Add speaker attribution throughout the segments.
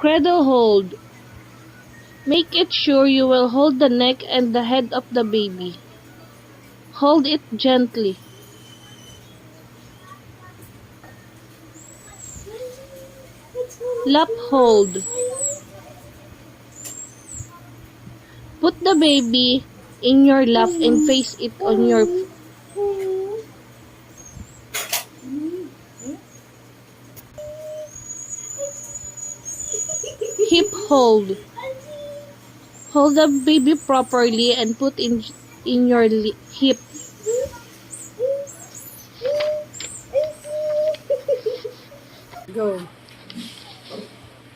Speaker 1: Cradle hold. Make it sure you will hold the neck and the head of the baby. Hold it gently. Lap hold. Put the baby in your lap and face it on your hip hold. Hold the baby properly and put in your hip.
Speaker 2: Go.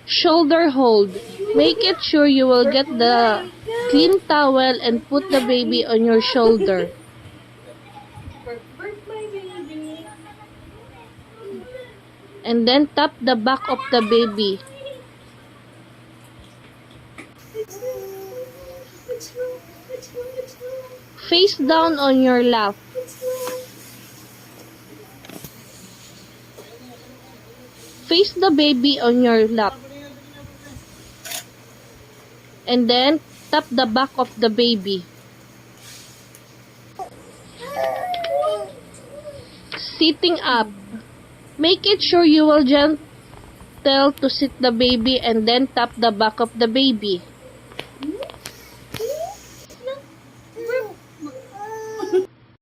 Speaker 1: Shoulder hold. Make it sure you will get the clean towel and put the baby on your shoulder.
Speaker 2: Burp my baby.
Speaker 1: And then tap the back of the baby. Face down on your lap. Face the baby on your lap. And then tap the back of the baby. Sitting up. Make it sure you will gentle to sit the baby and then tap the back of the baby.